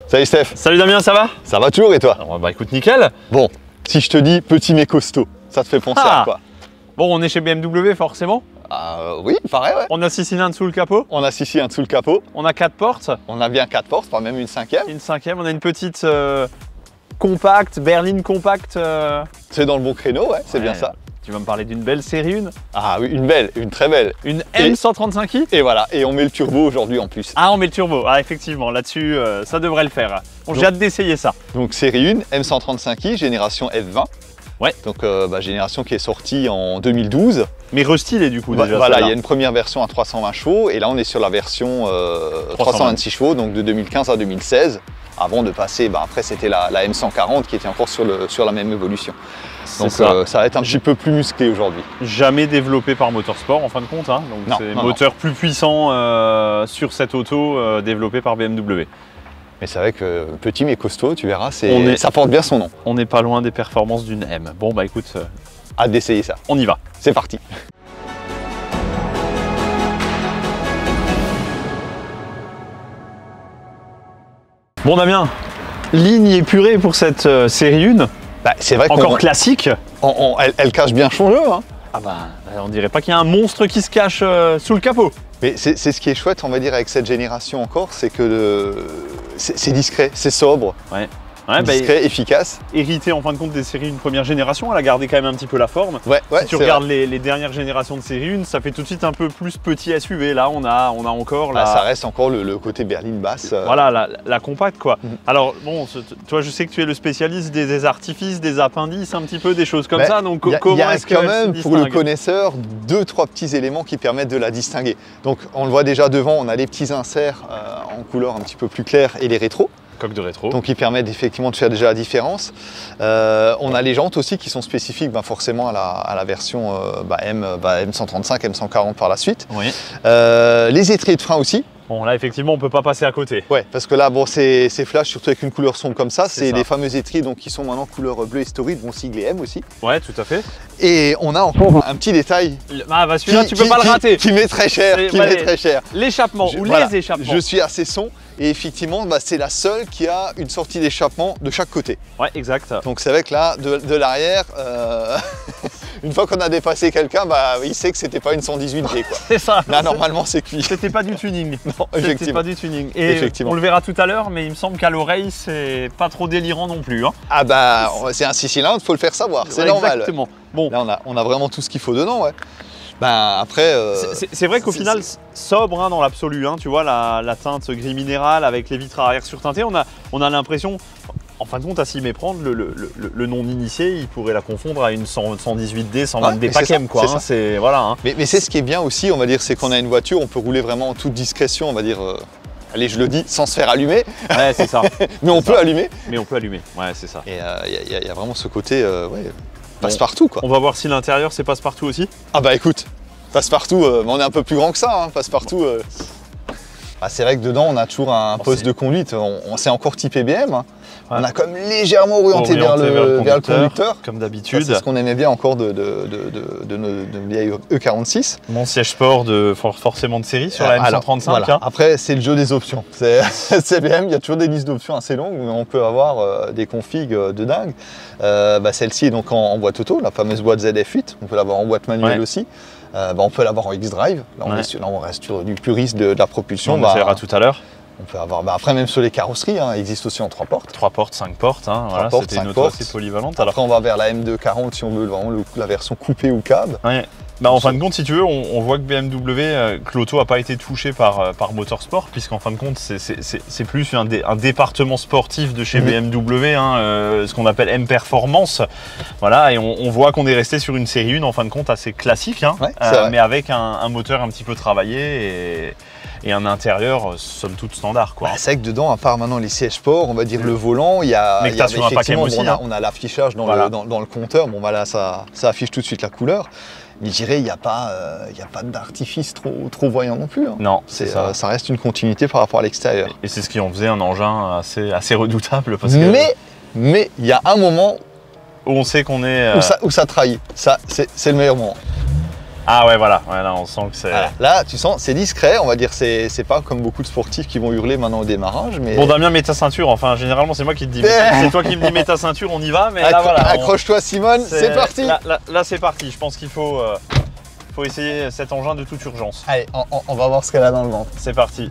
Salut Steph. Salut Damien, ça va? Ça va toujours et toi? Bah écoute, nickel. Bon, si je te dis petit mais costaud, ça te fait penser à quoi? Bon, on est chez BMW forcément. Oui, pareil, ouais. On a 6 cylindres sous le capot. On a 6 cylindres sous le capot. On a 4 portes. On a bien 4 portes, pas même une cinquième. Une cinquième, on a une petite compacte, berline compacte. C'est dans le bon créneau, ouais, c'est bien ça. Tu vas me parler d'une belle série 1. Ah oui, une belle, une très belle. Une M135i. Et voilà, et on met le turbo aujourd'hui en plus. Ah, on met le turbo. Ah, effectivement, là-dessus, ça devrait le faire. Bon, j'ai hâte d'essayer ça. Donc série 1, M135i, génération F20. Ouais. Donc génération qui est sortie en 2012. Mais restylée du coup déjà. Voilà, il y a une première version à 320 chevaux et là on est sur la version 326 chevaux, donc de 2015 à 2016. Avant de passer, après c'était la M140 qui était encore sur la même évolution. Donc ça va être un petit peu plus musclé aujourd'hui. Jamais développé par Motorsport en fin de compte, hein. Donc c'est moteur plus puissant sur cette auto développé par BMW. Mais c'est vrai que petit mais costaud, tu verras, ça porte bien son nom. On n'est pas loin des performances d'une M. Bon bah écoute, hâte d'essayer ça. On y va. C'est parti. Bon Damien, ligne épurée pour cette série 1. C'est vrai encore classique. Elle cache bien son jeu. Hein. Ah bah, on dirait pas qu'il y a un monstre qui se cache sous le capot. Mais c'est ce qui est chouette, on va dire, avec cette génération encore, c'est que c'est discret, c'est sobre. Ouais. Discret, efficace. Hérité en fin de compte des séries 1 première génération, elle a gardé quand même un petit peu la forme. Ouais, si tu regardes les dernières générations de série 1, ça fait tout de suite un peu plus petit SUV. Là, on a encore la... ça reste encore le côté berline basse. Voilà, la compacte quoi. Alors bon, toi je sais que tu es le spécialiste des artifices, des appendices, un petit peu, des choses comme ça. Donc comment est-ce que quand même, pour le connaisseur, 2-3 petits éléments qui permettent de la distinguer. Donc on le voit déjà devant, on a les petits inserts en couleur un petit peu plus claire et les rétros. Coque de rétro. Donc ils permettent effectivement de faire déjà la différence. On a les jantes aussi qui sont spécifiques forcément à la version M135, M140 par la suite. Oui. Les étriers de frein aussi. Bon là effectivement on peut pas passer à côté. Ouais, parce que là c'est flash, surtout avec une couleur sombre comme ça. C'est les fameux étriers qui sont maintenant couleur bleu historique, dont sigle M aussi. Ouais, tout à fait. Et on a encore un petit détail. Celui-là tu peux pas le rater. Qui met très cher. L'échappement ou les échappements. Je suis assez son. Et effectivement, c'est la seule qui a une sortie d'échappement de chaque côté. Ouais, exact. Donc c'est vrai que là, de l'arrière, une fois qu'on a dépassé quelqu'un, il sait que c'était pas une 118D. C'est ça. Là, normalement, c'est cuit. C'était pas du tuning. Non, effectivement. C'était pas du tuning. Et on le verra tout à l'heure, mais il me semble qu'à l'oreille, c'est pas trop délirant non plus. Hein. Ah c'est un 6 cylindres, faut le faire savoir, c'est normal. Exactement. Bon. Là, on a vraiment tout ce qu'il faut dedans, ouais. Après... C'est vrai qu'au final, sobre dans l'absolu, tu vois, la teinte gris minéral avec les vitres arrière surteintées, on a l'impression, en fin de compte, à s'y méprendre, le non-initié, il pourrait la confondre à une 118D, 120D Pacem, quoi. Voilà. Mais c'est ce qui est bien aussi, on va dire, c'est qu'on a une voiture, on peut rouler vraiment en toute discrétion, on va dire... Allez, je le dis, sans se faire allumer. Ouais, c'est ça. Mais on peut allumer. Mais on peut allumer, ouais, c'est ça. Et il y a vraiment ce côté... passe-partout quoi. On va voir si l'intérieur c'est passe-partout aussi. Ah écoute, passe-partout, on est un peu plus grand que ça, passe-partout. C'est vrai que dedans on a toujours un poste de conduite, c'est encore typé BM. Ouais. On a comme légèrement orienté vers le conducteur. Comme d'habitude. C'est ce qu'on aimait bien encore de nos vieilles E46. Mon siège sport forcément de série sur la M135. Voilà. Après c'est le jeu des options. C'est BM, il y a toujours des listes d'options assez longues, mais on peut avoir des configs de dingue. Celle-ci est donc en boîte auto, la fameuse boîte ZF8, on peut l'avoir en boîte manuelle aussi. On peut l'avoir en X-Drive, là on reste sur du puriste de la propulsion. On verra tout à l'heure. On peut avoir, après même sur les carrosseries, il existe aussi en 3 portes. 3 portes, 5 portes, voilà, c'était une auto assez polyvalente. Après on va vers la M240 si on veut vraiment la version coupée ou cab. Ouais. En fin de compte, si tu veux, on voit que BMW, que l'auto n'a pas été touchée par Motorsport, puisqu'en fin de compte, c'est plus un département sportif de chez BMW, ce qu'on appelle M-Performance. Voilà, et on voit qu'on est resté sur une série 1, en fin de compte, assez classique, mais avec un moteur un petit peu travaillé et un intérieur somme toute standard. C'est vrai que dedans, à part maintenant les sièges sport, on va dire le volant, il y a effectivement, on a l'affichage dans le compteur. Bon là ça affiche tout de suite la couleur. Mais je dirais, il n'y a pas d'artifice trop voyant non plus. Non, ça reste une continuité par rapport à l'extérieur. Et c'est ce qui en faisait un engin assez redoutable. Mais il y a un moment où on sait qu'on est... Où ça trahit. Ça, c'est le meilleur moment. Ah ouais, voilà, ouais, là on sent que c'est... Voilà. Là, tu sens, c'est discret, on va dire, c'est pas comme beaucoup de sportifs qui vont hurler maintenant au démarrage. Mais... Bon, Damien, mets ta ceinture, enfin généralement c'est moi qui te dis, c'est toi qui me dis mets ta ceinture, on y va, mais là voilà. Accroche-toi Simone, c'est parti. Là c'est parti, je pense qu'il faut essayer cet engin de toute urgence. Allez, on va voir ce qu'elle a dans le ventre. C'est parti.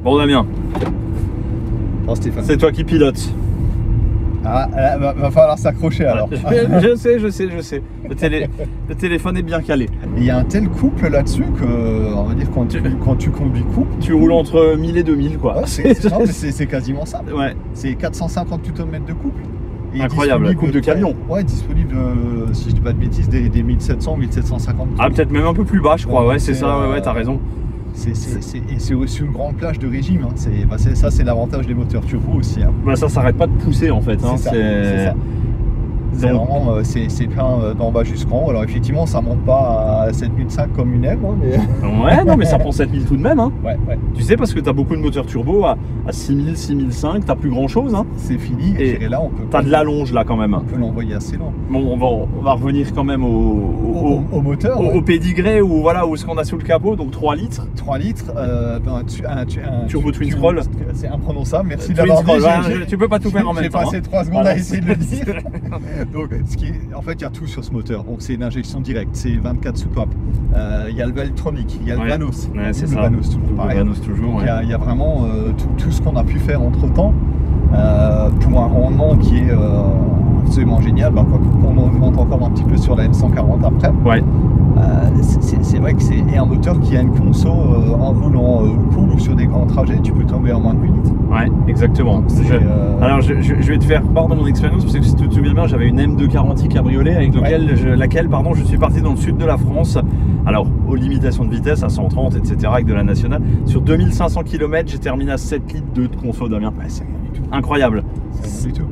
Bon Damien, Oh, Stéphane. c'est toi qui pilotes. Ah, va falloir s'accrocher alors. Je sais. Le téléphone est bien calé. Il y a un tel couple là-dessus que, on va dire, quand tu conduis couple, Tu roules entre 1000 et 2000 quoi. ouais, c'est quasiment ça. Ouais. C'est 450 Nm de couple. Et Incroyable, la coupe de camion. Ouais, disponible, si je dis pas de bêtises, des 1700, 1750. Ah, peut-être même un peu plus bas, je crois. Ouais, c'est ça, ouais, t'as raison. C'est aussi une grande plage de régime. Hein. Ça, c'est l'avantage des moteurs turbo aussi. Hein. Bah, ça s'arrête pas de pousser en fait. Hein. C'est ça. C'est vraiment, c'est plein d'en bas jusqu'en haut. Alors effectivement, ça monte pas à 7005 comme une M, hein, mais... Ouais, non, mais ça prend 7000 tout de même. Hein. Ouais. Tu sais, parce que tu as beaucoup de moteurs turbo à 6000, 6005, t'as plus grand chose. Hein. C'est fini. Et là, on peut. T'as de l'allonge là quand même. On peut l'envoyer assez loin. Bon, on va revenir quand même au moteur. Au pédigré ou voilà, où ce qu'on a sous le capot, donc 3 litres. 3 litres, un turbo twin scroll. C'est imprononçable. Merci Twin d'avoir scroll, tu peux pas tout faire en même temps. J'ai passé 3 secondes à essayer de le dire. Donc, en fait, il y a tout sur ce moteur. Donc, c'est une injection directe, c'est 24 soupapes. Il y a le électronique, il y a le Vanos. Ouais, c'est le ça. Vanos, toujours pareil. Le Vanos toujours. Ouais. Il y a vraiment tout ce qu'on a pu faire entre temps pour un rendement qui est absolument génial. Bah, on augmente encore un petit peu sur la M140 après. Ouais. C'est vrai que c'est un moteur qui a une conso en roulant cool ou sur des grands trajets, tu peux tomber en moins de 8 litres. Ouais, exactement. Alors je vais te faire part de mon expérience parce que si tu te souviens bien, j'avais une M240i cabriolet avec laquelle je suis parti dans le sud de la France. Alors aux limitations de vitesse à 130 etc. avec de la nationale. Sur 2500 km, j'ai terminé à 7 litres de conso, Damien. Ouais, c'est rien du tout. Incroyable. C'est rien du tout.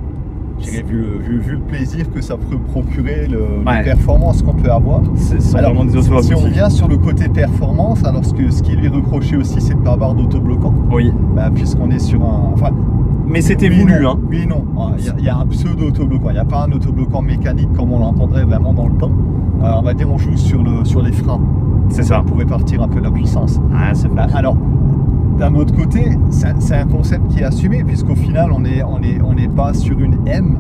J'ai vu le plaisir que ça peut procurer, les performances qu'on peut avoir. C'est vraiment des autos si abouties. on vient sur le côté performance, alors ce qui lui est reproché aussi, c'est de ne pas avoir d'autobloquant. Oui. Bah, puisqu'on est sur un... Enfin, mais c'était voulu, hein. Oui, non. Il y a un pseudo-autobloquant. Il n'y a pas un autobloquant mécanique comme on l'entendrait vraiment dans le temps. On va dire on joue sur les freins. C'est ça. Pour répartir un peu la puissance. Ah, c'est bah, alors, d'un autre côté, c'est un concept qui est assumé, puisqu'au final, on n'est pas sur une M.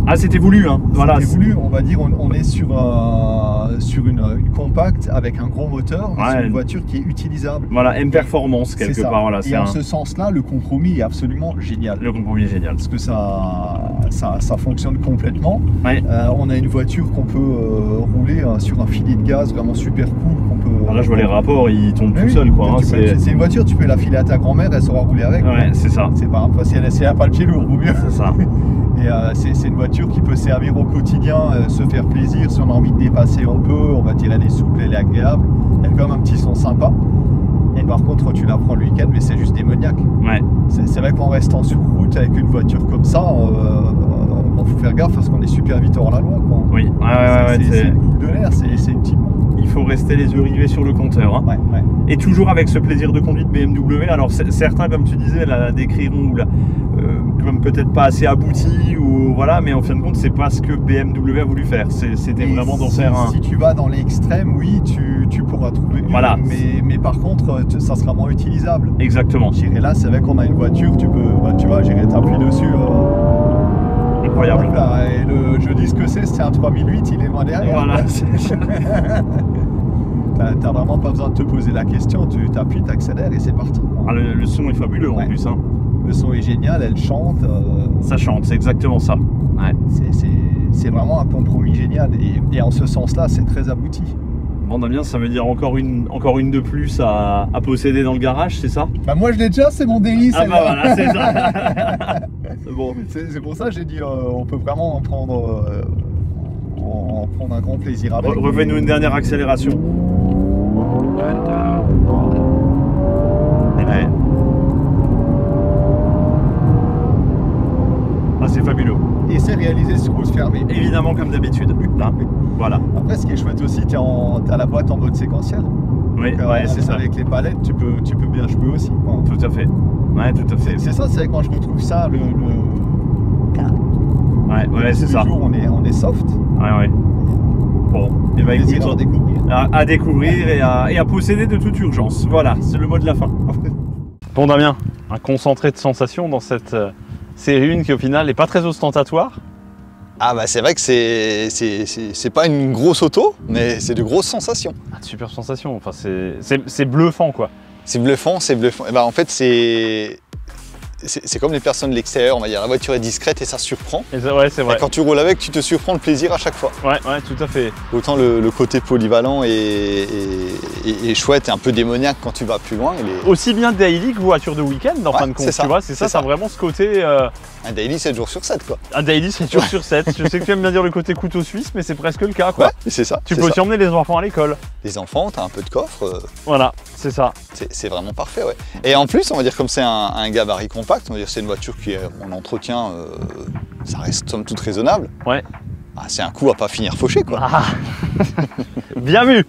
Ah, c'était voulu, hein. Voilà. C'était voulu, on va dire, on est sur une compacte avec un gros moteur, mais sur une voiture qui est utilisable. Voilà, M performance quelque part. Voilà, et en ce sens-là, le compromis est absolument génial. Le compromis est génial. Parce que ça fonctionne complètement. Ouais. On a une voiture qu'on peut rouler sur un filet de gaz vraiment super cool. Là, je vois les rapports, ils tombent tout seuls, quoi. Hein, c'est une voiture, tu peux la filer à ta grand-mère, elle saura rouler avec. Ouais, c'est ça. C'est pas si elle n'a pas le pied lourd, ou mieux. C'est ça. Et c'est une voiture qui peut servir au quotidien, se faire plaisir. Si on a envie de dépasser, on peut. On va dire, elle est souple, elle est agréable. Elle a quand même un petit son sympa. Et par contre, tu la prends le week-end, mais c'est juste démoniaque. Ouais. C'est vrai qu'en restant sur route avec une voiture comme ça, faut faire gaffe parce qu'on est super vite hors la loi, quoi. Oui, c'est une boule de l'air, c'est une petite bombe. Il faut rester les yeux rivés sur le compteur. Hein. Ouais. Et toujours avec ce plaisir de conduite BMW. Alors certains, comme tu disais, la décriront comme peut-être pas assez abouti ou voilà, mais en fin de compte, c'est pas ce que BMW a voulu faire. C'était vraiment d'en faire un. Si tu vas dans l'extrême, oui, tu pourras trouver mieux. Voilà. Mais par contre, ça sera moins utilisable. Exactement. J'irai là, c'est vrai qu'on a une voiture, tu vois, j'irai t'appuyer dessus. Incroyable. Voilà, et je dis ce que c'est un 3008, il est loin derrière. Voilà. T'as vraiment pas besoin de te poser la question, tu t'appuies, t'accélères et c'est parti. Ah, le son est fabuleux en plus. Hein. Le son est génial, elle chante. Ça chante, c'est exactement ça. Ouais. C'est vraiment un compromis génial et en ce sens-là, c'est très abouti. Bon Damien, ça veut dire encore une de plus à posséder dans le garage, c'est ça? Bah moi je l'ai déjà, c'est mon délice. Ah bah voilà, c'est ça. Bon, c'est pour ça que j'ai dit on peut vraiment en prendre pour en prendre un grand plaisir avec. Refais-nous une dernière accélération. Ouais. Ah, c'est fabuleux. Et c'est réalisé sur route fermée. Évidemment, comme d'habitude. Là, voilà. Après, ce qui est chouette aussi, t'as la boîte en mode séquentiel. Oui, Donc, ouais, c'est ça. avec les palettes, tu peux bien jouer aussi, quoi. Tout à fait. Ouais, tout à fait. C'est ça, c'est quand je retrouve ça, Ouais, c'est ça. Toujours, on est soft. Ouais. Bon, et bah écoute, À découvrir. à découvrir et à posséder de toute urgence. Voilà, c'est le mot de la fin. Bon Damien, un concentré de sensations dans cette série 1 qui au final n'est pas très ostentatoire. Ah bah c'est vrai que c'est pas une grosse auto, mais c'est de grosses sensations. Ah, de super sensations, enfin c'est bluffant quoi. C'est bluffant, c'est bluffant. Et bah en fait c'est comme les personnes de l'extérieur, on va dire. La voiture est discrète et ça surprend. Ouais, c'est vrai. Et quand tu roules avec, tu te surprends le plaisir à chaque fois. Ouais, tout à fait. Autant le côté polyvalent est chouette et un peu démoniaque quand tu vas plus loin. Aussi bien daily que voiture de week-end en fin de compte, tu vois, c'est ça, ça a vraiment ce côté... Un daily 7 jours sur 7 quoi. Un daily 7 jours sur 7. Je sais que tu aimes bien dire le côté couteau suisse, mais c'est presque le cas quoi. Ouais, c'est ça. Tu peux aussi emmener les enfants à l'école. Les enfants, t'as un peu de coffre. Voilà, c'est ça. C'est vraiment parfait, ouais. Et en plus, on va dire comme c'est un gabarit compact, on va dire c'est une voiture qui est en entretien, ça reste somme toute raisonnable. Ouais. Ah, c'est un coup à pas finir fauché quoi. Ah. Bien vu.